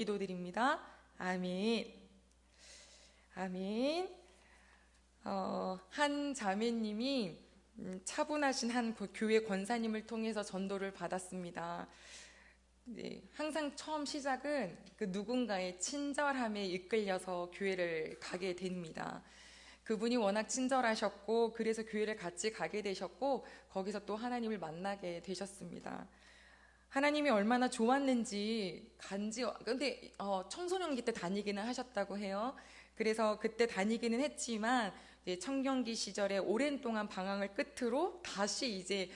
기도드립니다. 아멘. 아멘. 한 자매님이 차분하신 한 교회 권사님을 통해서 전도를 받았습니다. 네, 항상 처음 시작은 그 누군가의 친절함에 이끌려서 교회를 가게 됩니다. 그분이 워낙 친절하셨고 그래서 교회를 같이 가게 되셨고 거기서 또 하나님을 만나게 되셨습니다. 하나님이 얼마나 좋았는지 근데 청소년기 때 다니기는 하셨다고 해요. 그래서 그때 다니기는 했지만 이제 청년기 시절에 오랜 동안 방황을 끝으로 다시 이제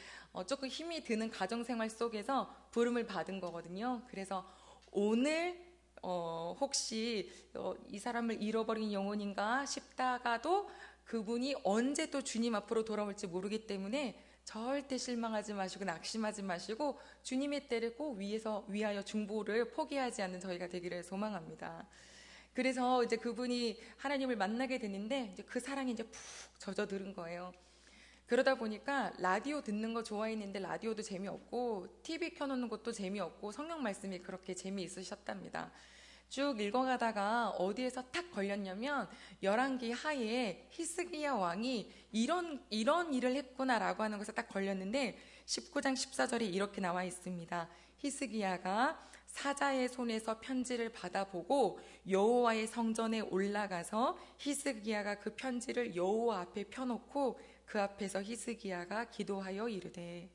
조금 힘이 드는 가정생활 속에서 부름을 받은 거거든요. 그래서 오늘 혹시 이 사람을 잃어버린 영혼인가 싶다가도 그분이 언제 또 주님 앞으로 돌아올지 모르기 때문에 절대 실망하지 마시고 낙심하지 마시고 주님의 때를 꼭 위하여 중보를 포기하지 않는 저희가 되기를 소망합니다. 그래서 이제 그분이 하나님을 만나게 되는데 이제 그 사랑이 이제 푹 젖어들은 거예요. 그러다 보니까 라디오 듣는 거 좋아했는데 라디오도 재미없고 TV 켜놓는 것도 재미없고 성경 말씀이 그렇게 재미있으셨답니다. 쭉 읽어가다가 어디에서 탁 걸렸냐면 열왕기 하에 히스기야 왕이 이런 일을 했구나라고 하는 것에 딱 걸렸는데 19장 14절에 이렇게 나와 있습니다. 히스기야가 사자의 손에서 편지를 받아보고 여호와의 성전에 올라가서 히스기야가 그 편지를 여호와 앞에 펴놓고 그 앞에서 히스기야가 기도하여 이르되,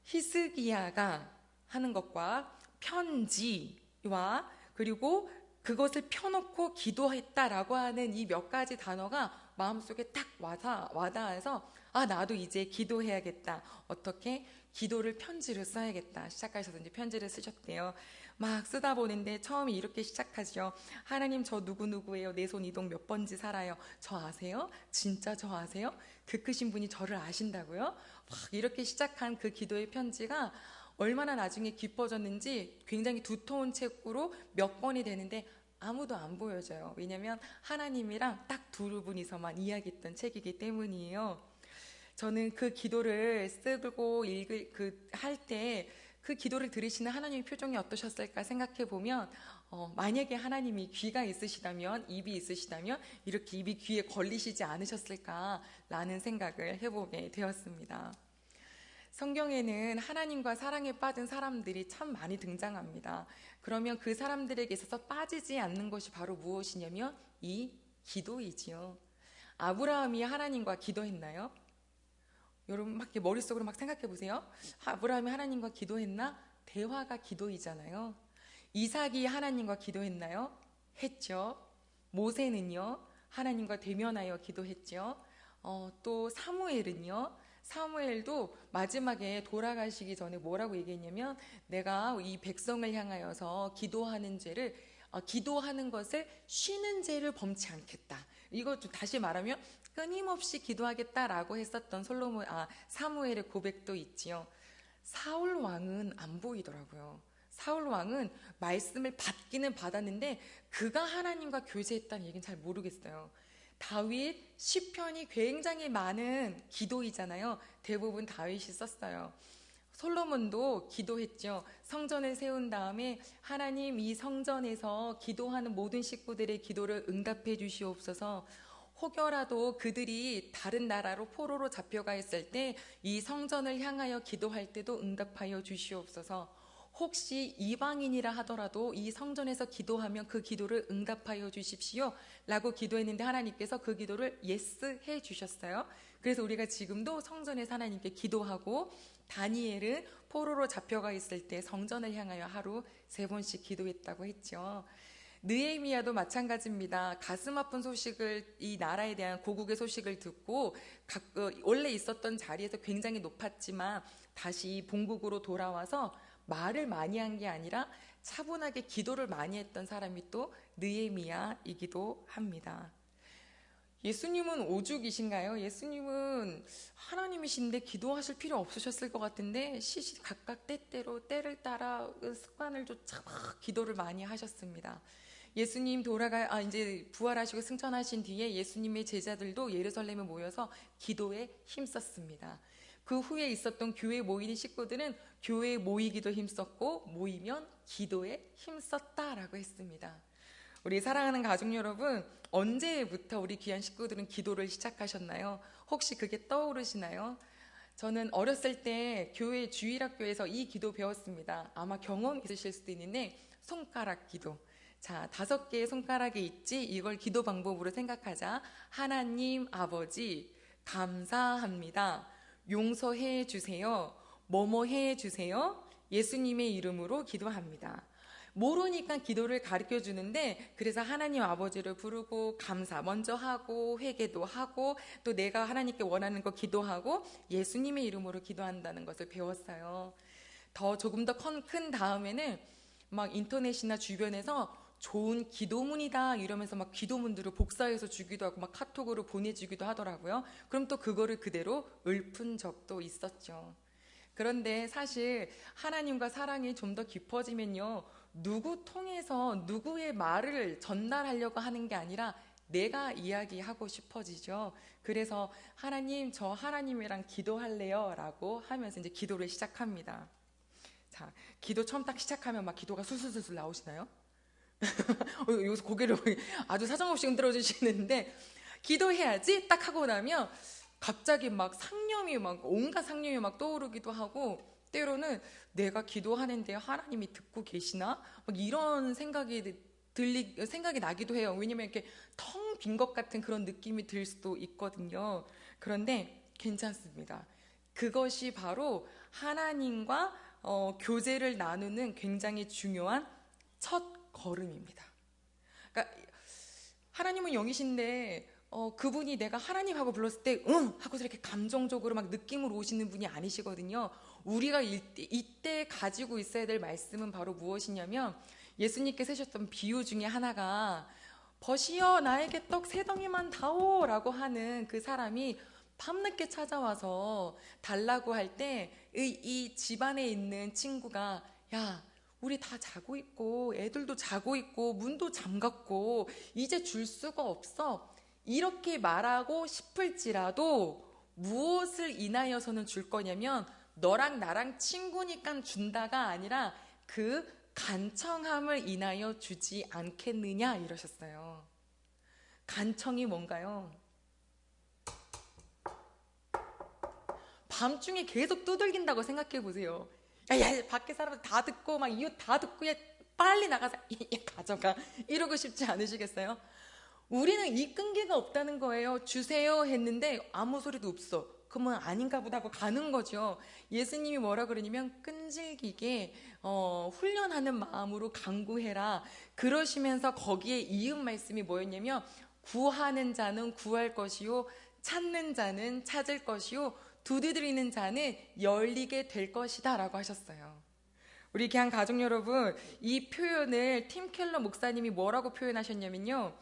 히스기야가 하는 것과 편지와 그리고 그것을 펴놓고 기도했다라고 하는 이 몇 가지 단어가 마음속에 딱 와닿아서 나도 이제 기도해야겠다. 어떻게? 기도를 편지를 써야겠다. 시작하셔서 이제 편지를 쓰셨대요. 막 쓰다 보는데 처음에 이렇게 시작하죠. 하나님, 저 누구누구예요. 내 손 이동 몇 번지 살아요. 저 아세요? 진짜 저 아세요? 그 크신 분이 저를 아신다고요? 막 이렇게 시작한 그 기도의 편지가 얼마나 나중에 깊어졌는지 굉장히 두터운 책으로 몇 권이 되는데 아무도 안 보여줘요. 왜냐면 하나님이랑 딱 두 분이서만 이야기했던 책이기 때문이에요. 저는 그 기도를 쓰고 할 때 그 기도를 들으시는 하나님의 표정이 어떠셨을까 생각해 보면 만약에 하나님이 귀가 있으시다면, 입이 있으시다면 이렇게 입이 귀에 걸리시지 않으셨을까라는 생각을 해보게 되었습니다. 성경에는 하나님과 사랑에 빠진 사람들이 참 많이 등장합니다. 그러면 그 사람들에게 있어서 빠지지 않는 것이 바로 무엇이냐면 이 기도이지요. 아브라함이 하나님과 기도했나요? 여러분 막 머릿속으로 막 생각해 보세요. 아브라함이 하나님과 기도했나? 대화가 기도이잖아요. 이삭이 하나님과 기도했나요? 했죠. 모세는요, 하나님과 대면하여 기도했죠. 또 사무엘은요, 사무엘도 마지막에 돌아가시기 전에 뭐라고 얘기했냐면, 내가 이 백성을 향하여서 기도하는 것을 쉬는 죄를 범치 않겠다. 이거 좀 다시 말하면 끊임없이 기도하겠다라고 했었던 사무엘의 고백도 있지요. 사울 왕은 안 보이더라고요. 사울 왕은 말씀을 받기는 받았는데 그가 하나님과 교제했다는 얘기는 잘 모르겠어요. 다윗 시편이 굉장히 많은 기도이잖아요. 대부분 다윗이 썼어요. 솔로몬도 기도했죠. 성전을 세운 다음에 하나님, 이 성전에서 기도하는 모든 식구들의 기도를 응답해 주시옵소서. 혹여라도 그들이 다른 나라로 포로로 잡혀가 있을 때 이 성전을 향하여 기도할 때도 응답하여 주시옵소서. 혹시 이방인이라 하더라도 이 성전에서 기도하면 그 기도를 응답하여 주십시오 라고 기도했는데 하나님께서 그 기도를 예스 해 주셨어요. 그래서 우리가 지금도 성전에서 하나님께 기도하고, 다니엘은 포로로 잡혀가 있을 때 성전을 향하여 하루 3번씩 기도했다고 했죠. 느헤미야도 마찬가지입니다. 가슴 아픈 소식을, 이 나라에 대한 고국의 소식을 듣고 원래 있었던 자리에서 굉장히 높았지만 다시 본국으로 돌아와서 말을 많이 한 게 아니라 차분하게 기도를 많이 했던 사람이 또 느헤미야이기도 합니다. 예수님은 오죽이신가요? 예수님은 하나님이신데 기도하실 필요 없으셨을 것 같은데 각각 때때로 때를 따라 습관을 쫓아 기도를 많이 하셨습니다. 예수님 이제 부활하시고 승천하신 뒤에 예수님의 제자들도 예루살렘에 모여서 기도에 힘썼습니다. 그 후에 있었던 교회 모이는 식구들은 교회에 모이기도 힘썼고 모이면 기도에 힘썼다라고 했습니다. 우리 사랑하는 가족 여러분, 언제부터 우리 귀한 식구들은 기도를 시작하셨나요? 혹시 그게 떠오르시나요? 저는 어렸을 때 교회 주일학교에서 이 기도 배웠습니다. 아마 경험 있으실 수도 있는데 손가락 기도. 자, 5개의 손가락이 있지? 이걸 기도 방법으로 생각하자. 하나님 아버지 감사합니다. 용서해 주세요. 뭐뭐 해 주세요. 예수님의 이름으로 기도합니다. 모르니까 기도를 가르쳐 주는데, 그래서 하나님 아버지를 부르고 감사 먼저 하고 회개도 하고 또 내가 하나님께 원하는 거 기도하고 예수님의 이름으로 기도한다는 것을 배웠어요. 조금 더 큰 다음에는 막 인터넷이나 주변에서 좋은 기도문이다 이러면서 막 기도문들을 복사해서 주기도 하고 막 카톡으로 보내주기도 하더라고요. 그럼 또 그거를 그대로 읊은 적도 있었죠. 그런데 사실 하나님과 사랑이 좀 더 깊어지면요, 누구 통해서 누구의 말을 전달하려고 하는 게 아니라 내가 이야기하고 싶어지죠. 그래서 하나님, 저 하나님이랑 기도할래요 라고 하면서 이제 기도를 시작합니다. 자, 기도 처음 딱 시작하면 막 기도가 술술술술 나오시나요? 여기서 고개를 아주 사정없이 흔들어 주시는데, 기도해야지 딱 하고 나면 갑자기 막 상념이 막 온갖 상념이 막 떠오르기도 하고, 때로는 내가 기도하는데 하나님이 듣고 계시나? 막 이런 생각이 나기도 해요. 왜냐면 이렇게 텅 빈 것 같은 그런 느낌이 들 수도 있거든요. 그런데 괜찮습니다. 그것이 바로 하나님과 교제를 나누는 굉장히 중요한 첫 걸음입니다. 그러니까 하나님은 영이신데 그분이 내가 하나님하고 불렀을 때 응! 하고서 이렇게 감정적으로 막 느낌으로 오시는 분이 아니시거든요. 우리가 이때 가지고 있어야 될 말씀은 바로 무엇이냐면, 예수님께서 하셨던 비유 중에 하나가 버시어 나에게 떡 3덩이만 다오 라고 하는 그 사람이 밤늦게 찾아와서 달라고 할 때 이 집안에 있는 친구가, 야, 우리 다 자고 있고 애들도 자고 있고 문도 잠갔고 이제 줄 수가 없어, 이렇게 말하고 싶을지라도 무엇을 인하여서는 줄 거냐면, 너랑 나랑 친구니까 준다가 아니라 그 간청함을 인하여 주지 않겠느냐 이러셨어요. 간청이 뭔가요? 밤중에 계속 두들긴다고 생각해 보세요. 야, 밖에 사람들 다 듣고 막 이웃 다 듣고, 야, 빨리 나가서 가져가 이러고 싶지 않으시겠어요? 우리는 이 끈기가 없다는 거예요. 주세요 했는데 아무 소리도 없어. 그러면 아닌가 보다 하고 가는 거죠. 예수님이 뭐라 그러냐면 끈질기게 훈련하는 마음으로 간구해라. 그러시면서 거기에 이은 말씀이 뭐였냐면, 구하는 자는 구할 것이요, 찾는 자는 찾을 것이요, 두드리는 자는 열리게 될 것이다 라고 하셨어요. 우리 귀한 가족 여러분, 이 표현을 팀 켈러 목사님이 뭐라고 표현하셨냐면요,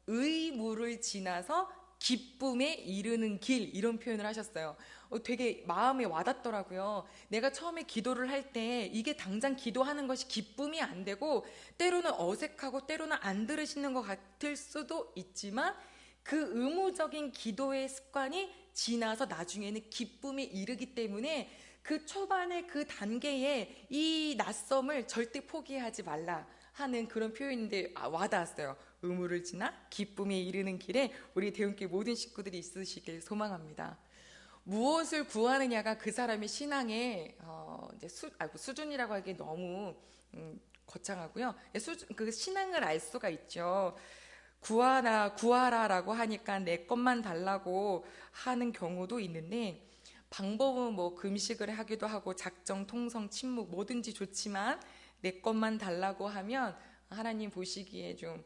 의무를 지나서 기쁨에 이르는 길, 이런 표현을 하셨어요. 되게 마음에 와닿더라고요. 내가 처음에 기도를 할 때 이게 당장 기도하는 것이 기쁨이 안 되고 때로는 어색하고 때로는 안 들으시는 것 같을 수도 있지만, 그 의무적인 기도의 습관이 지나서 나중에는 기쁨에 이르기 때문에 그 초반의 그 단계에 이 낯섦을 절대 포기하지 말라 하는 그런 표현인데 와닿았어요. 의무를 지나 기쁨에 이르는 길에 우리 대운교회 모든 식구들이 있으시길 소망합니다. 무엇을 구하느냐가 그 사람의 신앙의 이제 수준이라고 하기 너무 거창하고요. 그 신앙을 알 수가 있죠. 구하라라고 하니까 내 것만 달라고 하는 경우도 있는데, 방법은 뭐 금식을 하기도 하고 작정, 통성, 침묵 뭐든지 좋지만 내 것만 달라고 하면 하나님 보시기에 좀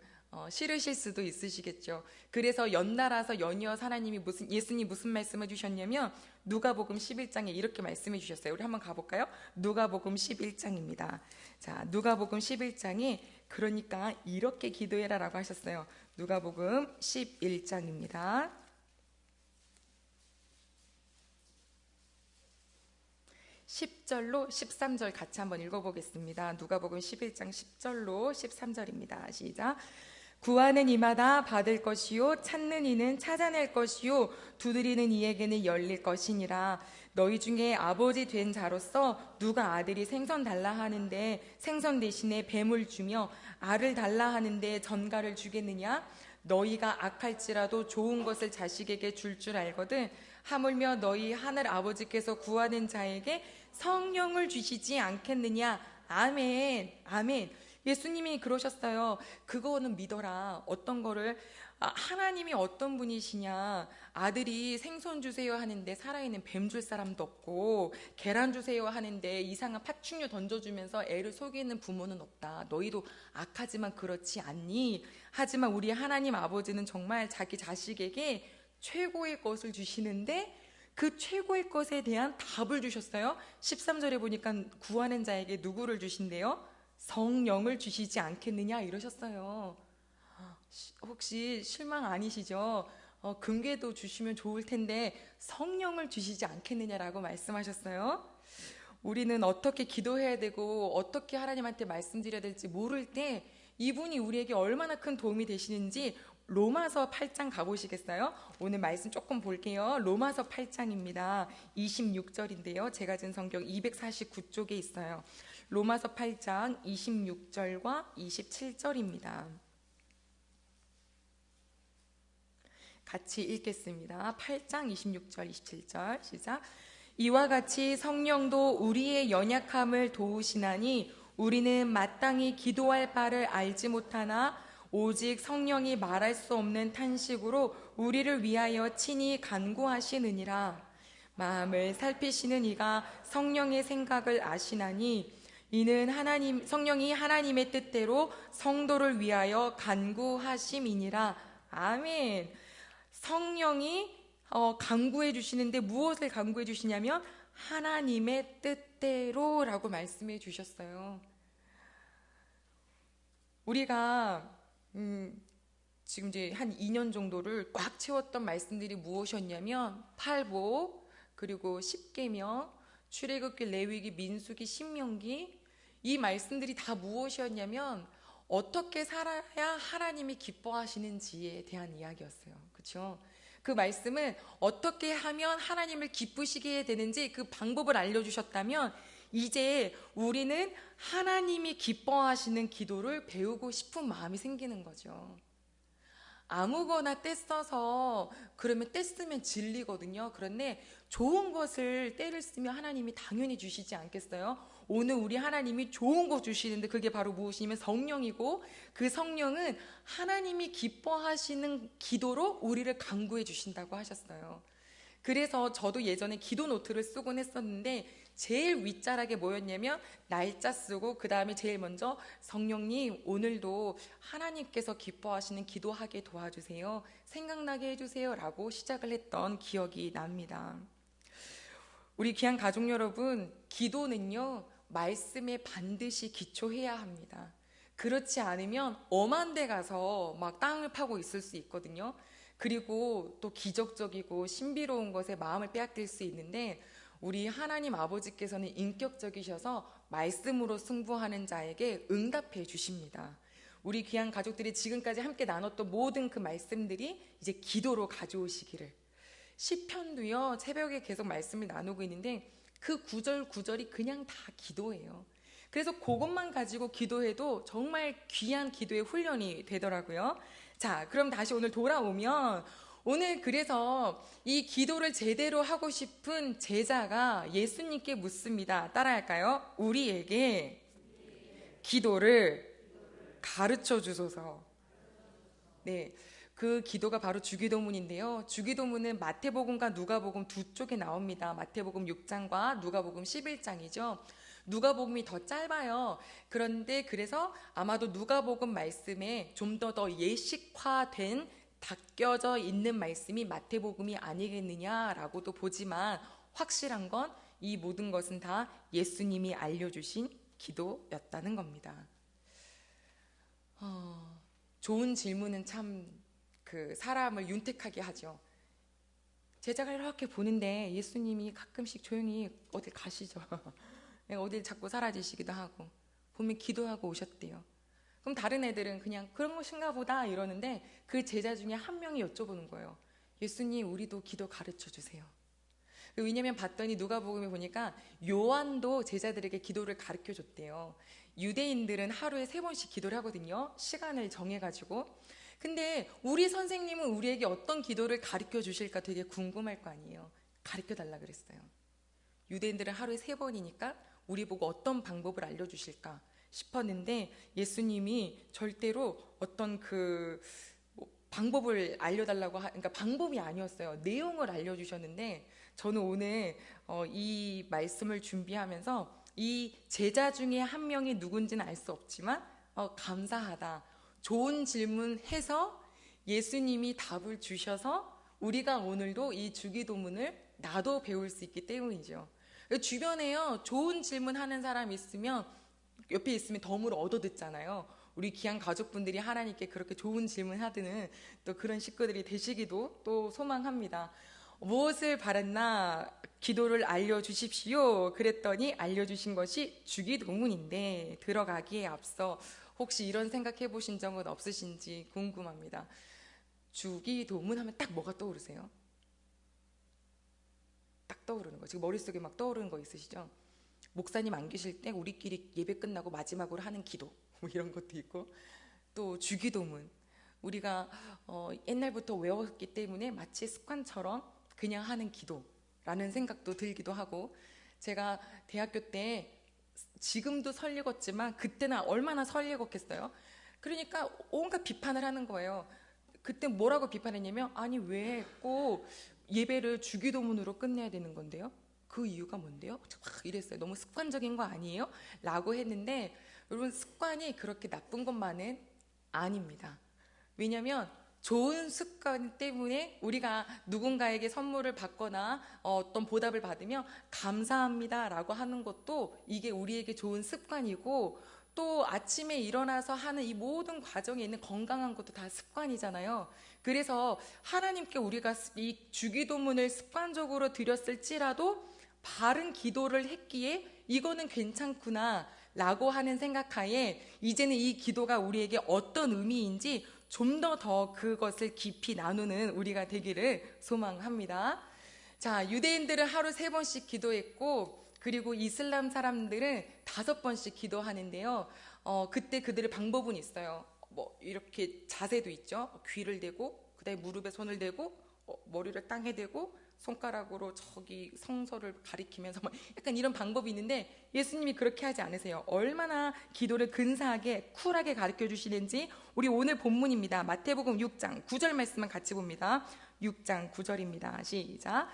싫으실 수도 있으시겠죠. 그래서 연달아서 연이어서 하나님이 예수님 무슨 말씀을 주셨냐면 누가복음 11장에 이렇게 말씀해 주셨어요. 우리 한번 가볼까요? 누가복음 11장입니다. 자, 누가복음 11장에 그러니까 이렇게 기도해라 라고 하셨어요. 누가복음 11장입니다. 10절로 13절 같이 한번 읽어보겠습니다. 누가복음 11장 10절로 13절입니다. 시작. 구하는 이마다 받을 것이요 찾는 이는 찾아낼 것이요 두드리는 이에게는 열릴 것이니라. 너희 중에 아버지 된 자로서 누가 아들이 생선 달라 하는데 생선 대신에 뱀을 주며 알을 달라 하는데 전갈을 주겠느냐? 너희가 악할지라도 좋은 것을 자식에게 줄 알거든 하물며 너희 하늘 아버지께서 구하는 자에게 성령을 주시지 않겠느냐? 아멘. 아멘. 예수님이 그러셨어요. 그거는 믿어라. 어떤 거를? 하나님이 어떤 분이시냐? 아들이 생선 주세요 하는데 살아있는 뱀 줄 사람도 없고, 계란 주세요 하는데 이상한 파충류 던져주면서 애를 속이는 부모는 없다. 너희도 악하지만 그렇지 않니? 하지만 우리 하나님 아버지는 정말 자기 자식에게 최고의 것을 주시는데 그 최고의 것에 대한 답을 주셨어요. 13절에 보니까 구하는 자에게 누구를 주신대요? 성령을 주시지 않겠느냐 이러셨어요. 혹시 실망 아니시죠? 금괴도 주시면 좋을 텐데 성령을 주시지 않겠느냐라고 말씀하셨어요. 우리는 어떻게 기도해야 되고 어떻게 하나님한테 말씀드려야 될지 모를 때 이분이 우리에게 얼마나 큰 도움이 되시는지 로마서 8장 가보시겠어요? 오늘 말씀 조금 볼게요. 로마서 8장입니다. 26절인데요. 제가 든 성경 249쪽에 있어요. 로마서 8장 26절과 27절입니다. 같이 읽겠습니다. 8장 26절 27절 시작. 이와 같이 성령도 우리의 연약함을 도우시나니 우리는 마땅히 기도할 바를 알지 못하나 오직 성령이 말할 수 없는 탄식으로 우리를 위하여 친히 간구하시느니라. 마음을 살피시는 이가 성령의 생각을 아시나니 이는 성령이 하나님의 뜻대로 성도를 위하여 간구하심이니라. 아멘. 성령이 간구해 주시는데 무엇을 간구해 주시냐면 하나님의 뜻대로라고 말씀해 주셨어요. 우리가 지금 이제 한 2년 정도를 꽉 채웠던 말씀들이 무엇이었냐면 팔복, 그리고 십계명, 출애굽기, 레위기, 민수기, 신명기, 이 말씀들이 다 무엇이었냐면 어떻게 살아야 하나님이 기뻐하시는지에 대한 이야기였어요. 그렇죠? 그 말씀은 어떻게 하면 하나님을 기쁘시게 되는지 그 방법을 알려주셨다면 이제 우리는 하나님이 기뻐하시는 기도를 배우고 싶은 마음이 생기는 거죠. 아무거나 떼써서 그러면 떼쓰면 질리거든요. 그런데 좋은 것을 때를 쓰면 하나님이 당연히 주시지 않겠어요? 오늘 우리 하나님이 좋은 거 주시는데 그게 바로 무엇이냐면 성령이고 그 성령은 하나님이 기뻐하시는 기도로 우리를 간구해 주신다고 하셨어요. 그래서 저도 예전에 기도 노트를 쓰곤 했었는데 제일 윗자락에 뭐였냐면 날짜 쓰고 그 다음에 제일 먼저 성령님 오늘도 하나님께서 기뻐하시는 기도하게 도와주세요. 생각나게 해주세요 라고 시작을 했던 기억이 납니다. 우리 귀한 가족 여러분, 기도는요 말씀에 반드시 기초해야 합니다. 그렇지 않으면 엄한 데 가서 막 땅을 파고 있을 수 있거든요. 그리고 또 기적적이고 신비로운 것에 마음을 빼앗길 수 있는데 우리 하나님 아버지께서는 인격적이셔서 말씀으로 승부하는 자에게 응답해 주십니다. 우리 귀한 가족들이 지금까지 함께 나눴던 모든 그 말씀들이 이제 기도로 가져오시기를. 시편도요 새벽에 계속 말씀을 나누고 있는데 그 구절 구절이 그냥 다 기도예요. 그래서 그것만 가지고 기도해도 정말 귀한 기도의 훈련이 되더라고요. 자, 그럼 다시 오늘 돌아오면 오늘 그래서 이 기도를 제대로 하고 싶은 제자가 예수님께 묻습니다. 따라할까요? 우리에게 기도를 가르쳐 주소서. 네, 그 기도가 바로 주기도문인데요. 주기도문은 마태복음과 누가복음 두 쪽에 나옵니다. 마태복음 6장과 누가복음 11장이죠. 누가복음이 더 짧아요. 그런데 그래서 아마도 누가복음 말씀에 좀 더 예식화된 닦여져 있는 말씀이 마태복음이 아니겠느냐라고도 보지만 확실한 건 이 모든 것은 다 예수님이 알려주신 기도였다는 겁니다. 좋은 질문은 참 그 사람을 윤택하게 하죠. 제자가 이렇게 보는데 예수님이 가끔씩 조용히 어딜 가시죠. 어딜 자꾸 사라지시기도 하고 보면 기도하고 오셨대요. 그럼 다른 애들은 그냥 그런 것인가 보다 이러는데 그 제자 중에 한 명이 여쭤보는 거예요. 예수님, 우리도 기도 가르쳐 주세요. 왜냐면 봤더니 누가복음에 보니까 요한도 제자들에게 기도를 가르쳐 줬대요. 유대인들은 하루에 3번씩 기도를 하거든요. 시간을 정해가지고. 근데 우리 선생님은 우리에게 어떤 기도를 가르쳐 주실까 되게 궁금할 거 아니에요. 가르쳐 달라 그랬어요. 유대인들은 하루에 3번이니까 우리 보고 어떤 방법을 알려주실까 싶었는데 예수님이 절대로 어떤 방법을 알려달라고 그러니까 방법이 아니었어요. 내용을 알려주셨는데 저는 오늘 이 말씀을 준비하면서 이 제자 중에 한 명이 누군지는 알 수 없지만 감사하다. 좋은 질문해서 예수님이 답을 주셔서 우리가 오늘도 이 주기도문을 나도 배울 수 있기 때문이죠. 주변에요, 좋은 질문하는 사람 있으면 옆에 있으면 덤으로 얻어듣잖아요. 우리 귀한 가족분들이 하나님께 그렇게 좋은 질문하드는 또 그런 식구들이 되시기도 또 소망합니다. 무엇을 바랐나 기도를 알려주십시오. 그랬더니 알려주신 것이 주기도문인데 들어가기에 앞서 혹시 이런 생각해 보신 적은 없으신지 궁금합니다. 주기도문 하면 딱 뭐가 떠오르세요? 딱 떠오르는 거. 지금 머릿속에 막 떠오르는 거 있으시죠? 목사님 안 계실 때 우리끼리 예배 끝나고 마지막으로 하는 기도 뭐 이런 것도 있고, 또 주기도문 우리가 옛날부터 외웠기 때문에 마치 습관처럼 그냥 하는 기도라는 생각도 들기도 하고, 제가 대학교 때 지금도 설익었지만 그때는 얼마나 설익었겠어요. 그러니까 온갖 비판을 하는 거예요. 그때 뭐라고 비판했냐면, 아니 왜 꼭 예배를 주기도문으로 끝내야 되는 건데요? 그 이유가 뭔데요? 막 이랬어요. 너무 습관적인 거 아니에요? 라고 했는데 여러분, 습관이 그렇게 나쁜 것만은 아닙니다. 왜냐하면 좋은 습관 때문에 우리가 누군가에게 선물을 받거나 어떤 보답을 받으면 감사합니다 라고 하는 것도 이게 우리에게 좋은 습관이고, 또 아침에 일어나서 하는 이 모든 과정에 있는 건강한 것도 다 습관이잖아요. 그래서 하나님께 우리가 이 주기도문을 습관적으로 드렸을지라도 바른 기도를 했기에 이거는 괜찮구나 라고 하는 생각하에 이제는 이 기도가 우리에게 어떤 의미인지 좀 더 그것을 깊이 나누는 우리가 되기를 소망합니다. 자, 유대인들은 하루 3번씩 기도했고, 그리고 이슬람 사람들은 5번씩 기도하는데요. 그때 그들의 방법은 있어요. 뭐 이렇게 자세도 있죠. 귀를 대고, 그다음에 무릎에 손을 대고, 머리를 땅에 대고, 손가락으로 저기 성서를 가리키면서 약간 이런 방법이 있는데 예수님이 그렇게 하지 않으세요. 얼마나 기도를 근사하게 쿨하게 가르쳐 주시는지 우리 오늘 본문입니다. 마태복음 6장 9절 말씀만 같이 봅니다. 6장 9절입니다. 시작.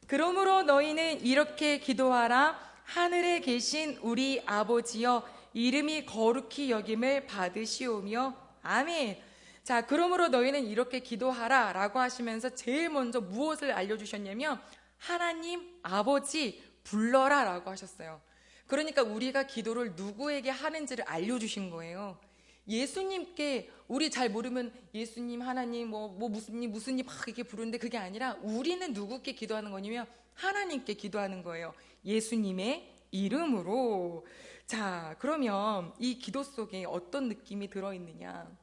그러므로 너희는 이렇게 기도하라. 하늘에 계신 우리 아버지여, 이름이 거룩히 여김을 받으시오며. 아멘. 자, 그러므로 너희는 이렇게 기도하라 라고 하시면서 제일 먼저 무엇을 알려주셨냐면 하나님 아버지 불러라 라고 하셨어요. 그러니까 우리가 기도를 누구에게 하는지를 알려주신 거예요. 예수님께 우리 잘 모르면 예수님, 하나님, 무슨 님 막 이렇게 부르는데 그게 아니라 우리는 누구께 기도하는 거냐면 하나님께 기도하는 거예요. 예수님의 이름으로. 자, 그러면 이 기도 속에 어떤 느낌이 들어있느냐?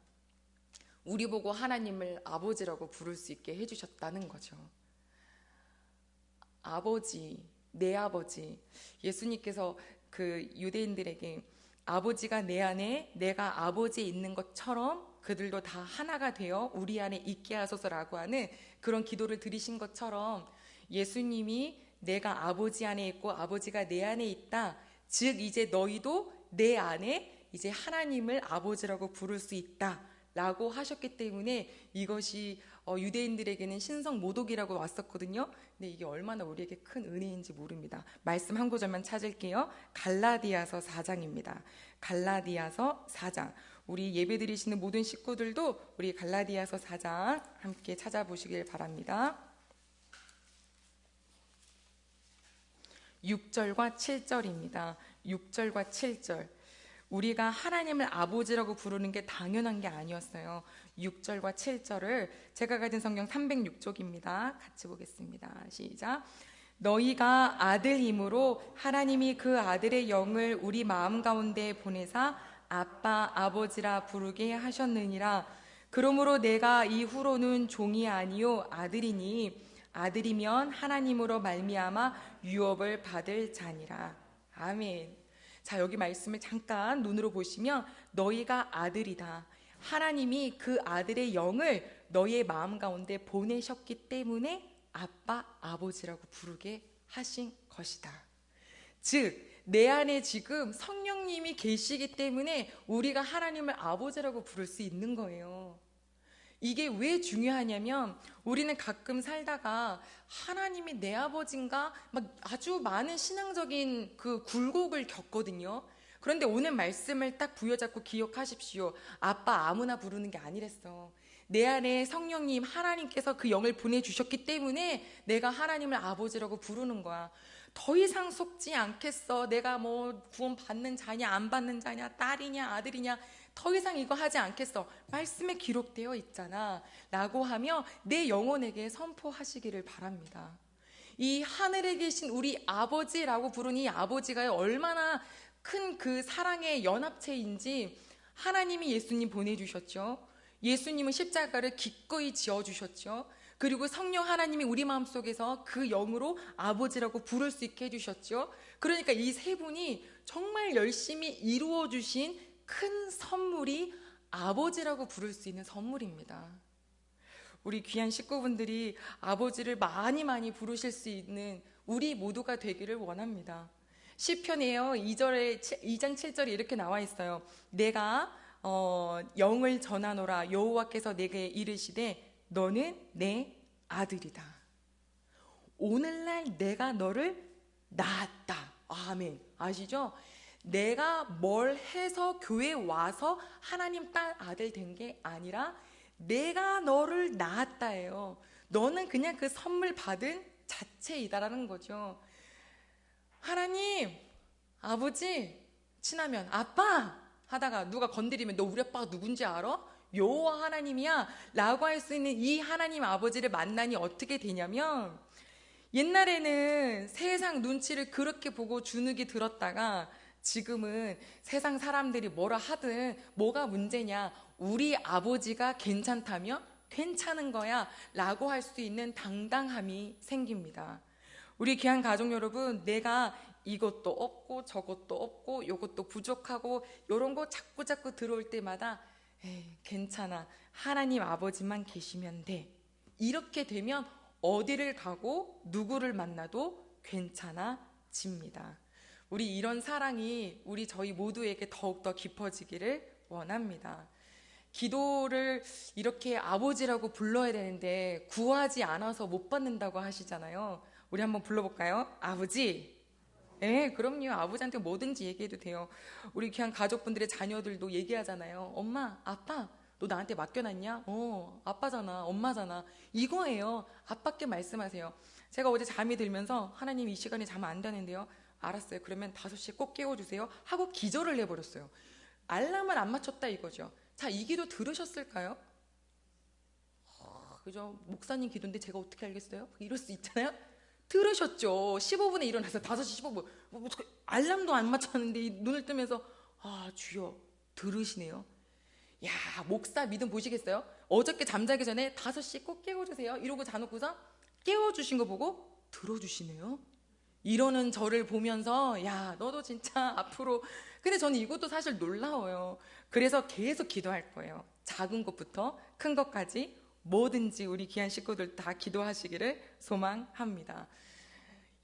우리 보고 하나님을 아버지라고 부를 수 있게 해주셨다는 거죠. 아버지, 내 아버지. 예수님께서 그 유대인들에게 아버지가 내 안에 내가 아버지에 있는 것처럼 그들도 다 하나가 되어 우리 안에 있게 하소서라고 하는 그런 기도를 드리신 것처럼 예수님이 내가 아버지 안에 있고 아버지가 내 안에 있다. 즉 이제 너희도 내 안에 이제 하나님을 아버지라고 부를 수 있다 라고 하셨기 때문에 이것이 유대인들에게는 신성 모독이라고 왔었거든요. 근데 이게 얼마나 우리에게 큰 은혜인지 모릅니다. 말씀 한 구절만 찾을게요. 갈라디아서 4장입니다. 갈라디아서 4장. 우리 예배 드리시는 모든 식구들도 우리 갈라디아서 4장 함께 찾아보시길 바랍니다. 6절과 7절입니다. 6절과 7절. 우리가 하나님을 아버지라고 부르는 게 당연한 게 아니었어요. 6절과 7절을 제가 가진 성경 306쪽입니다. 같이 보겠습니다. 시작. 너희가 아들임으로 하나님이 그 아들의 영을 우리 마음 가운데 보내사 아빠 아버지라 부르게 하셨느니라. 그러므로 내가 이후로는 종이 아니요 아들이니 아들이면 하나님으로 말미암아 유업을 받을 자니라. 아멘. 자, 여기 말씀을 잠깐 눈으로 보시면 너희가 아들이다. 하나님이 그 아들의 영을 너희의 마음 가운데 보내셨기 때문에 아빠 아버지라고 부르게 하신 것이다. 즉 내 안에 지금 성령님이 계시기 때문에 우리가 하나님을 아버지라고 부를 수 있는 거예요. 이게 왜 중요하냐면 우리는 가끔 살다가 하나님이 내 아버지인가 막 아주 많은 신앙적인 그 굴곡을 겪거든요. 그런데 오늘 말씀을 딱 부여잡고 기억하십시오. 아빠 아무나 부르는 게 아니랬어. 내 안에 성령님 하나님께서 그 영을 보내주셨기 때문에 내가 하나님을 아버지라고 부르는 거야. 더 이상 속지 않겠어. 내가 뭐 구원 받는 자냐 안 받는 자냐 딸이냐 아들이냐 더 이상 이거 하지 않겠어. 말씀에 기록되어 있잖아 라고 하며 내 영혼에게 선포하시기를 바랍니다. 이 하늘에 계신 우리 아버지라고 부르는 이 아버지가 얼마나 큰 그 사랑의 연합체인지 하나님이 예수님 보내주셨죠. 예수님은 십자가를 기꺼이 지어주셨죠. 그리고 성령 하나님이 우리 마음속에서 그 영으로 아버지라고 부를 수 있게 해주셨죠. 그러니까 이 세 분이 정말 열심히 이루어 주신 큰 선물이 아버지라고 부를 수 있는 선물입니다. 우리 귀한 식구분들이 아버지를 많이 부르실 수 있는 우리 모두가 되기를 원합니다. 시편에요 2장 7절에 이렇게 나와 있어요. 내가 영을 전하노라. 여호와께서 내게 이르시되 너는 내 아들이다. 오늘날 내가 너를 낳았다. 아멘. 아시죠? 내가 뭘 해서 교회에 와서 하나님 딸 아들 된 게 아니라 내가 너를 낳았다예요. 너는 그냥 그 선물 받은 자체이다라는 거죠. 하나님, 아버지, 친하면 아빠 하다가 누가 건드리면 너 우리 아빠가 누군지 알아? 여호와 하나님이야 라고 할 수 있는 이 하나님 아버지를 만나니 어떻게 되냐면 옛날에는 세상 눈치를 그렇게 보고 주눅이 들었다가 지금은 세상 사람들이 뭐라 하든 뭐가 문제냐 우리 아버지가 괜찮다면 괜찮은 거야 라고 할 수 있는 당당함이 생깁니다. 우리 귀한 가족 여러분, 내가 이것도 없고 저것도 없고 이것도 부족하고 이런 거 자꾸 들어올 때마다 에이, 괜찮아. 하나님 아버지만 계시면 돼. 이렇게 되면 어디를 가고 누구를 만나도 괜찮아집니다. 우리 이런 사랑이 저희 모두에게 더욱더 깊어지기를 원합니다. 기도를 이렇게 아버지라고 불러야 되는데 구하지 않아서 못 받는다고 하시잖아요. 우리 한번 불러볼까요? 아버지. 네, 그럼요. 아버지한테 뭐든지 얘기해도 돼요. 우리 그냥 가족분들의 자녀들도 얘기하잖아요. 엄마, 아빠, 너 나한테 맡겨놨냐? 아빠잖아, 엄마잖아. 이거예요. 아빠께 말씀하세요. 제가 어제 잠이 들면서 하나님 이 시간에 자면 안 되는데요. 알았어요. 그러면 5시에 꼭 깨워주세요. 하고 기절을 해버렸어요. 알람을 안 맞췄다 이거죠. 자, 이 기도 들으셨을까요? 그죠? 목사님 기도인데 제가 어떻게 알겠어요? 이럴 수 있잖아요. 들으셨죠? 15분에 일어나서 5시 15분 알람도 안 맞췄는데 눈을 뜨면서 주여 들으시네요. 야, 목사 믿음 보시겠어요? 어저께 잠자기 전에 5시 꼭 깨워주세요 이러고 자놓고서 깨워주신 거 보고 들어주시네요. 이러는 저를 보면서 야, 너도 진짜 앞으로. 근데 저는 이것도 사실 놀라워요. 그래서 계속 기도할 거예요. 작은 것부터 큰 것까지 뭐든지 우리 귀한 식구들 다 기도하시기를 소망합니다.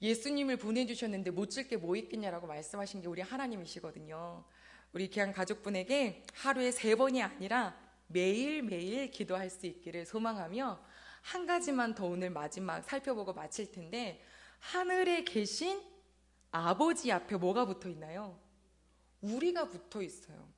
예수님을 보내주셨는데 못 줄 게 뭐 있겠냐라고 말씀하신 게 우리 하나님이시거든요. 우리 귀한 가족분에게 하루에 3번이 아니라 매일매일 기도할 수 있기를 소망하며 한 가지만 더 오늘 마지막 살펴보고 마칠 텐데 하늘에 계신 아버지 앞에 뭐가 붙어 있나요? 우리가 붙어 있어요.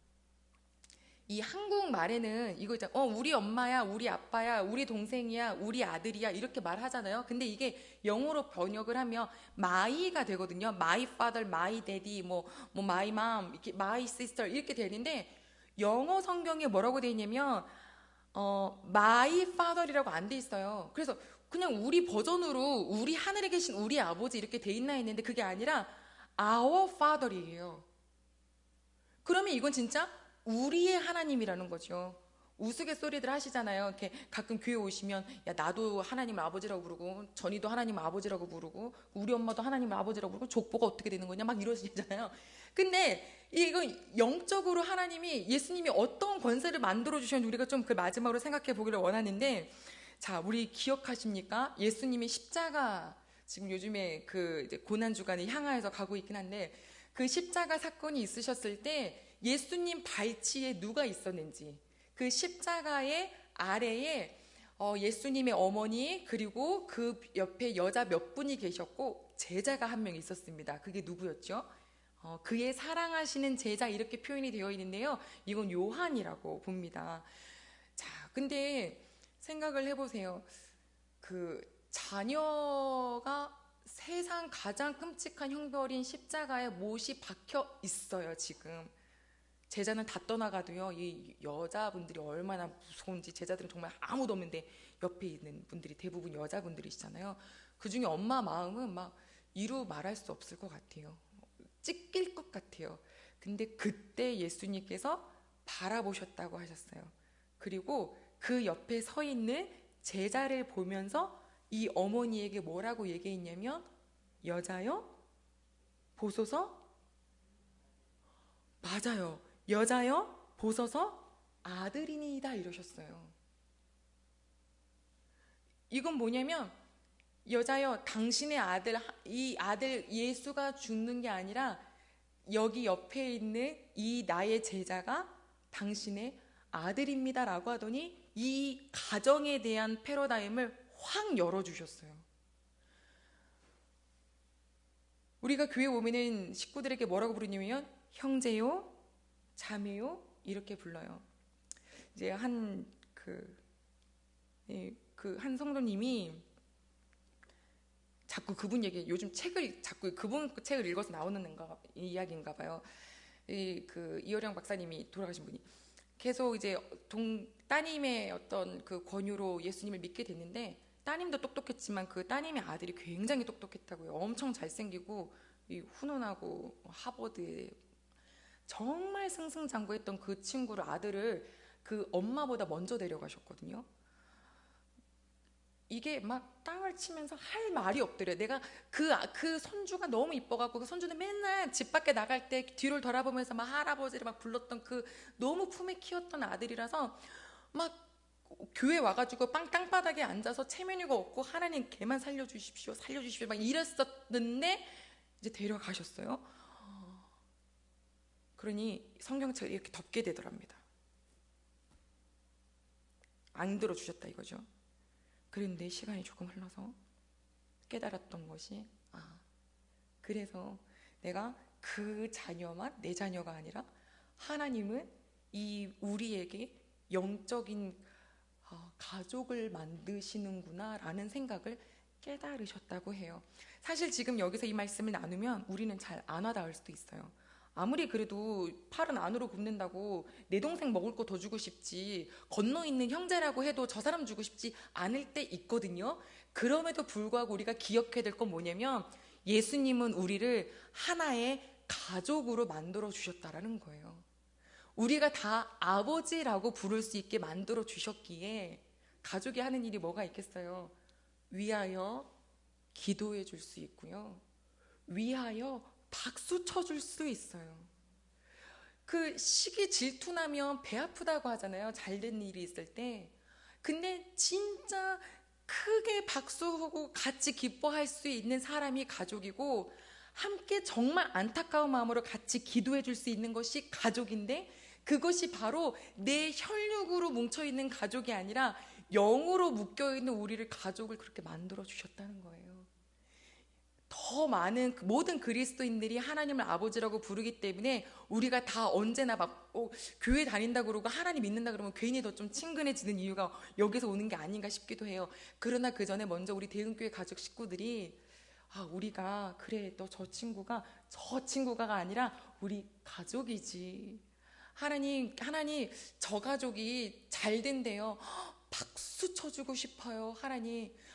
이 한국말에는 이거 있잖아. 우리 엄마야, 우리 아빠야, 우리 동생이야, 우리 아들이야 이렇게 말하잖아요. 근데 이게 영어로 번역을 하면 my가 되거든요. my father, my daddy, my mom, 이렇게 my sister 이렇게 되는데 영어 성경에 뭐라고 돼 있냐면 my father이라고 안 돼 있어요. 그래서 그냥 우리 버전으로 우리 하늘에 계신 우리 아버지 이렇게 돼 있나 했는데 그게 아니라 our father이에요. 그러면 이건 진짜 우리의 하나님이라는 거죠. 우스갯소리들 하시잖아요. 이렇게 가끔 교회 오시면 야 나도 하나님을 아버지라고 부르고 전이도 하나님을 아버지라고 부르고 우리 엄마도 하나님을 아버지라고 부르고 족보가 어떻게 되는 거냐 막 이러시잖아요. 근데 이거 영적으로 하나님이 예수님이 어떤 권세를 만들어 주셨는지 우리가 좀 그 마지막으로 생각해 보기를 원하는데, 자 우리 기억하십니까? 예수님이 십자가, 지금 요즘에 그 이제 고난 주간에 향하여서 가고 있긴 한데, 그 십자가 사건이 있으셨을 때 예수님 발치에 누가 있었는지, 그 십자가의 아래에 예수님의 어머니 그리고 그 옆에 여자 몇 분이 계셨고 제자가 한 명 있었습니다. 그게 누구였죠? 그의 사랑하시는 제자, 이렇게 표현이 되어 있는데요, 이건 요한이라고 봅니다. 자, 근데 생각을 해보세요. 그 자녀가 세상 가장 끔찍한 형벌인 십자가에 못이 박혀 있어요. 지금 제자는 다 떠나가도요, 이 여자분들이 얼마나 무서운지, 제자들은 정말 아무도 없는데 옆에 있는 분들이 대부분 여자분들이시잖아요. 그 중에 엄마 마음은 막 이루 말할 수 없을 것 같아요. 찢길 것 같아요. 근데 그때 예수님께서 바라보셨다고 하셨어요. 그리고 그 옆에 서 있는 제자를 보면서 이 어머니에게 뭐라고 얘기했냐면, 여자요? 보소서? 맞아요. 여자여 보소서 아들이니이다 이러셨어요. 이건 뭐냐면, 여자여 당신의 아들, 이 아들 예수가 죽는 게 아니라 여기 옆에 있는 이 나의 제자가 당신의 아들입니다 라고 하더니 이 가정에 대한 패러다임을 확 열어주셨어요. 우리가 교회 오면은 식구들에게 뭐라고 부르냐면 형제요, 자매요 이렇게 불러요. 이제 한 한 성도님이 자꾸 그분 얘기, 요즘 책을 자꾸 그분 책을 읽어서 나오는 이야기인가 봐요. 이어령 박사님이 돌아가신 분이 계속 이제 따님의 어떤 그 권유로 예수님을 믿게 됐는데, 따님도 똑똑했지만 그 따님의 아들이 굉장히 똑똑했다고요. 엄청 잘생기고 훈훈하고 하버드에 정말 승승장구했던 그 친구를, 아들을 그 엄마보다 먼저 데려가셨거든요. 이게 막 땅을 치면서 할 말이 없더래요. 내가 그 손주가 너무 이뻐갖고, 그 손주는 맨날 집 밖에 나갈 때 뒤를 돌아보면서 막 할아버지를 막 불렀던 그 너무 품에 키웠던 아들이라서 막 교회 와가지고 땅바닥에 앉아서 체면이가 없고 하나님 걔만 살려주십시오 살려주십시오 막 이랬었는데 이제 데려가셨어요. 그러니 성경책을 이렇게 덮게 되더랍니다. 안 들어주셨다 이거죠. 그런데 시간이 조금 흘러서 깨달았던 것이, 그래서 내가 그 자녀만 내 자녀가 아니라 하나님은 이 우리에게 영적인 가족을 만드시는구나 라는 생각을 깨달으셨다고 해요. 사실 지금 여기서 이 말씀을 나누면 우리는 잘 안 와닿을 수도 있어요. 아무리 그래도 팔은 안으로 굽는다고 내 동생 먹을 거 더 주고 싶지, 건너 있는 형제라고 해도 저 사람 주고 싶지 않을 때 있거든요. 그럼에도 불구하고 우리가 기억해야 될 건 뭐냐면, 예수님은 우리를 하나의 가족으로 만들어 주셨다라는 거예요. 우리가 다 아버지라고 부를 수 있게 만들어 주셨기에 가족이 하는 일이 뭐가 있겠어요? 위하여 기도해 줄 수 있고요, 위하여 박수 쳐줄 수 있어요. 그 시기 질투나면 배 아프다고 하잖아요. 잘된 일이 있을 때. 근데 진짜 크게 박수하고 같이 기뻐할 수 있는 사람이 가족이고, 함께 정말 안타까운 마음으로 같이 기도해 줄 수 있는 것이 가족인데, 그것이 바로 내 혈육으로 뭉쳐있는 가족이 아니라 영으로 묶여있는 우리를 가족을 그렇게 만들어 주셨다는 거예요. 더 많은 모든 그리스도인들이 하나님을 아버지라고 부르기 때문에 우리가 다 언제나 막 교회 다닌다 그러고 하나님 믿는다 그러면 괜히 더 좀 친근해지는 이유가 여기서 오는 게 아닌가 싶기도 해요. 그러나 그 전에 먼저 우리 대흥교회 가족 식구들이, 우리가 그래 너 저 친구가가 아니라 우리 가족이지. 하나님 저 가족이 잘 된대요. 박수 쳐주고 싶어요.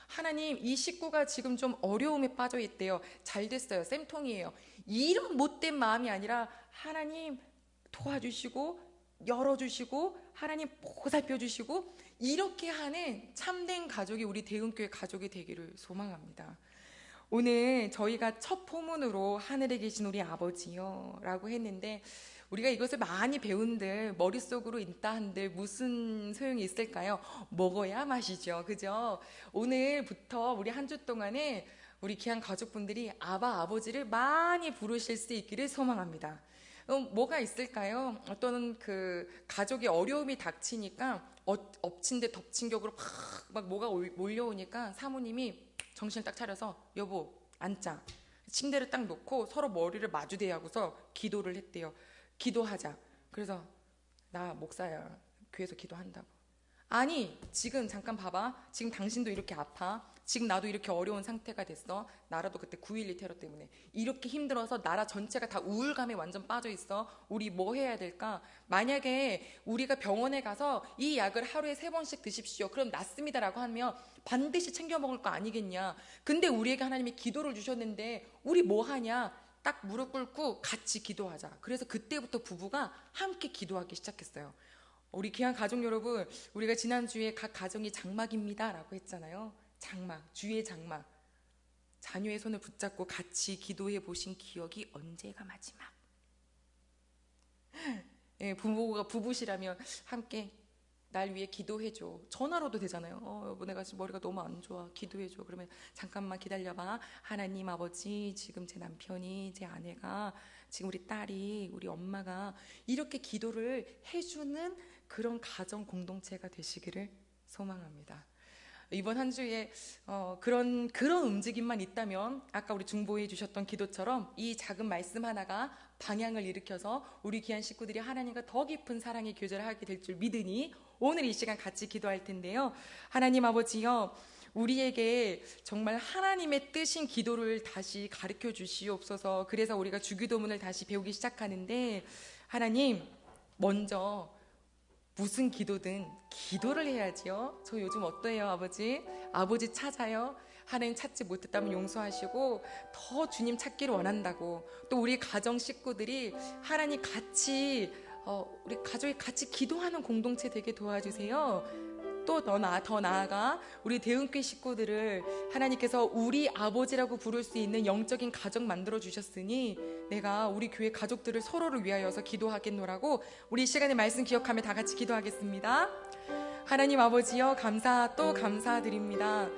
하나님 이 식구가 지금 좀 어려움에 빠져 있대요. 잘 됐어요. 쌤통이에요. 이런 못된 마음이 아니라 하나님 도와주시고 열어주시고 하나님 보살펴 주시고 이렇게 하는 참된 가족이 우리 대흥교회 가족이 되기를 소망합니다. 오늘 저희가 첫 포문으로 하늘에 계신 우리 아버지요 라고 했는데, 우리가 이것을 많이 배운들 머릿속으로 있다 한들 무슨 소용이 있을까요? 먹어야 맛이죠, 그죠? 오늘부터 우리 한 주 동안에 우리 귀한 가족분들이 아바 아버지를 많이 부르실 수 있기를 소망합니다. 뭐가 있을까요? 어떤 그 가족의 어려움이 닥치니까 엎친 데 덮친 격으로 막 뭐가 몰려오니까 사모님이 정신을 딱 차려서 여보 앉자, 침대를 딱 놓고 서로 머리를 마주대하고서 기도를 했대요. 기도하자. 그래서 나 목사야, 교회에서 기도한다고. 아니 지금 잠깐 봐봐, 지금 당신도 이렇게 아파, 지금 나도 이렇게 어려운 상태가 됐어. 나라도 그때 9.12 테러 때문에 이렇게 힘들어서 나라 전체가 다 우울감에 완전 빠져 있어. 우리 뭐 해야 될까? 만약에 우리가 병원에 가서 이 약을 하루에 3번씩 드십시오, 그럼 낫습니다 라고 하면 반드시 챙겨 먹을 거 아니겠냐. 근데 우리에게 하나님이 기도를 주셨는데 우리 뭐 하냐? 딱 무릎 꿇고 같이 기도하자. 그래서 그때부터 부부가 함께 기도하기 시작했어요. 우리 귀한 가족 여러분, 우리가 지난주에 각 가정이 장막입니다 라고 했잖아요. 장막, 주의 장막. 자녀의 손을 붙잡고 같이 기도해 보신 기억이 언제가 마지막? 예, 부부가 부부시라면 함께 날 위해 기도해줘. 전화로도 되잖아요. 여보 내가 지금 머리가 너무 안 좋아, 기도해줘. 그러면 잠깐만 기다려봐. 하나님 아버지, 지금 제 남편이, 제 아내가, 지금 우리 딸이, 우리 엄마가 이렇게 기도를 해주는 그런 가정 공동체가 되시기를 소망합니다. 이번 한 주에 그런 움직임만 있다면 아까 우리 중보해 주셨던 기도처럼 이 작은 말씀 하나가 방향을 일으켜서 우리 귀한 식구들이 하나님과 더 깊은 사랑의 교제를 하게 될 줄 믿으니 오늘 이 시간 같이 기도할 텐데요. 하나님 아버지요, 우리에게 정말 하나님의 뜻인 기도를 다시 가르쳐 주시옵소서. 그래서 우리가 주기도문을 다시 배우기 시작하는데, 하나님 먼저 무슨 기도든 기도를 해야지요. 저 요즘 어때요 아버지? 아버지 찾아요. 하나님 찾지 못했다면 용서하시고 더 주님 찾기를 원한다고. 또 우리 가정 식구들이 하나님 같이 우리 가족이 같이 기도하는 공동체 되게 도와주세요. 또 더 나아가 우리 대흥교회 식구들을 하나님께서 우리 아버지라고 부를 수 있는 영적인 가족 만들어 주셨으니 내가 우리 교회 가족들을 서로를 위하여서 기도하겠노라고 우리 이 시간에 말씀 기억하며 다 같이 기도하겠습니다. 하나님 아버지여, 감사드립니다.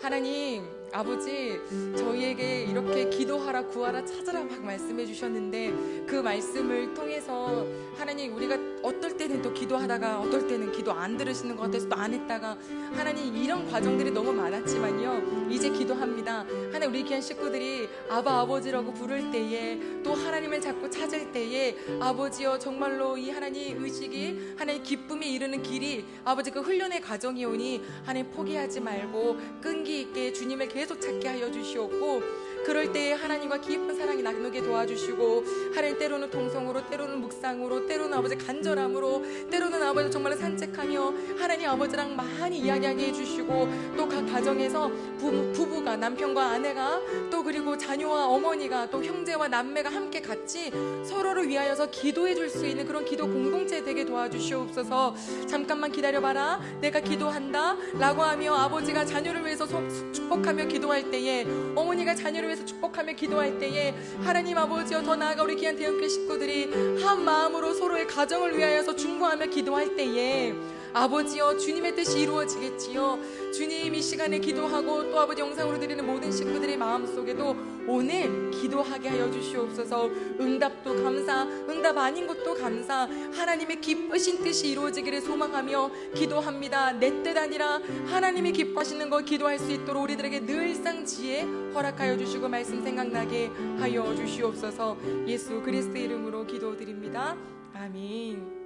하나님 아버지, 저희에게 이렇게 기도하라, 구하라, 찾아라 막 말씀해 주셨는데 그 말씀을 통해서 하나님 우리가 어떨 때는 또 기도하다가 어떨 때는 기도 안 들으시는 것 같아서 또 안 했다가 하나님 이런 과정들이 너무 많았지만요, 이제 기도합니다. 하나님 우리 귀한 식구들이 아바 아버지라고 부를 때에 또 하나님을 자꾸 찾을 때에 아버지여, 정말로 이 하나님 의식이 하나님 기쁨에 이르는 길이 아버지 그 훈련의 과정이 오니 하나님 포기하지 말고 끈기 있게 주님을 계속 찾게 하여 주시옵고, 그럴 때에 하나님과 깊은 사랑이 나누게 도와주시고 하나님 때로는 통성으로, 때로는 묵상으로, 때로는 아버지 간절함으로, 때로는 아버지 정말 산책하며 하나님 아버지랑 많이 이야기하게 해주시고, 또 각 가정에서 부부가, 남편과 아내가, 또 그리고 자녀와 어머니가, 또 형제와 남매가 함께 같이 서로를 위하여서 기도해 줄 수 있는 그런 기도 공동체 되게 도와주시옵소서. 잠깐만 기다려봐라, 내가 기도한다 라고 하며 아버지가 자녀를 위해서 축복하며 기도할 때에, 어머니가 자녀를 위해서 축복하며 기도할 때에 하나님 아버지여, 더 나아가 우리 귀한 대형교회 식구들이 한 마음으로 서로의 가정을 위하여서 중보하며 기도할 때에 아버지여, 주님의 뜻이 이루어지겠지요. 주님, 이 시간에 기도하고 또 아버지 영상으로 드리는 모든 식구들의 마음속에도 오늘 기도하게 하여 주시옵소서. 응답도 감사, 응답 아닌 것도 감사, 하나님의 기쁘신 뜻이 이루어지기를 소망하며 기도합니다. 내 뜻 아니라 하나님이 기뻐하시는 것 기도할 수 있도록 우리들에게 늘상 지혜 허락하여 주시고 말씀 생각나게 하여 주시옵소서. 예수 그리스도의 이름으로 기도드립니다. 아멘.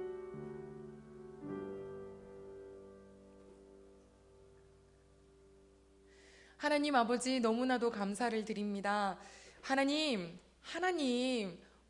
하나님 아버지, 너무나도 감사를 드립니다. 하나님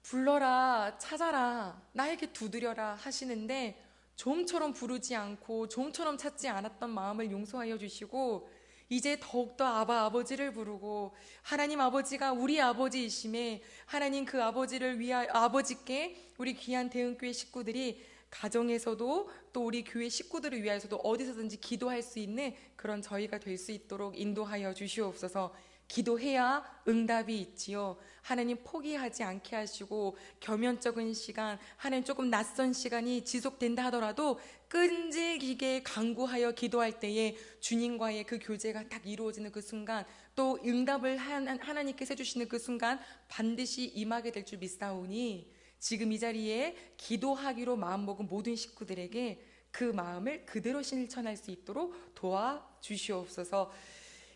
불러라, 찾아라, 나에게 두드려라 하시는데 좀처럼 부르지 않고 좀처럼 찾지 않았던 마음을 용서하여 주시고 이제 더욱더 아바 아버지를 부르고, 하나님 아버지가 우리 아버지이심에 하나님 그 아버지를 위하여 아버지께 우리 귀한 대흥교회 식구들이 가정에서도 또 우리 교회 식구들을 위하여서도 어디서든지 기도할 수 있는 그런 저희가 될 수 있도록 인도하여 주시옵소서. 기도해야 응답이 있지요. 하나님 포기하지 않게 하시고 겸연쩍은 시간, 하나님 조금 낯선 시간이 지속된다 하더라도 끈질기게 간구하여 기도할 때에 주님과의 그 교제가 딱 이루어지는 그 순간, 또 응답을 하나님께서 해주시는 그 순간 반드시 임하게 될 줄 믿사오니 지금 이 자리에 기도하기로 마음먹은 모든 식구들에게 그 마음을 그대로 실천할 수 있도록 도와주시옵소서.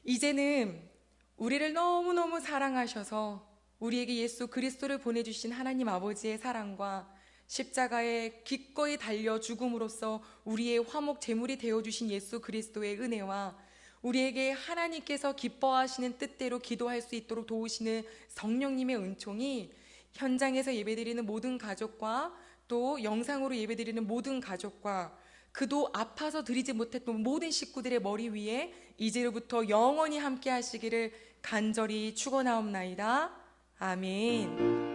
이제는 우리를 너무너무 사랑하셔서 우리에게 예수 그리스도를 보내주신 하나님 아버지의 사랑과 십자가에 기꺼이 달려 죽음으로써 우리의 화목 제물이 되어주신 예수 그리스도의 은혜와 우리에게 하나님께서 기뻐하시는 뜻대로 기도할 수 있도록 도우시는 성령님의 은총이 현장에서 예배드리는 모든 가족과 또 영상으로 예배드리는 모든 가족과 그도 아파서 드리지 못했던 모든 식구들의 머리 위에 이제로부터 영원히 함께 하시기를 간절히 축원하옵나이다. 아멘.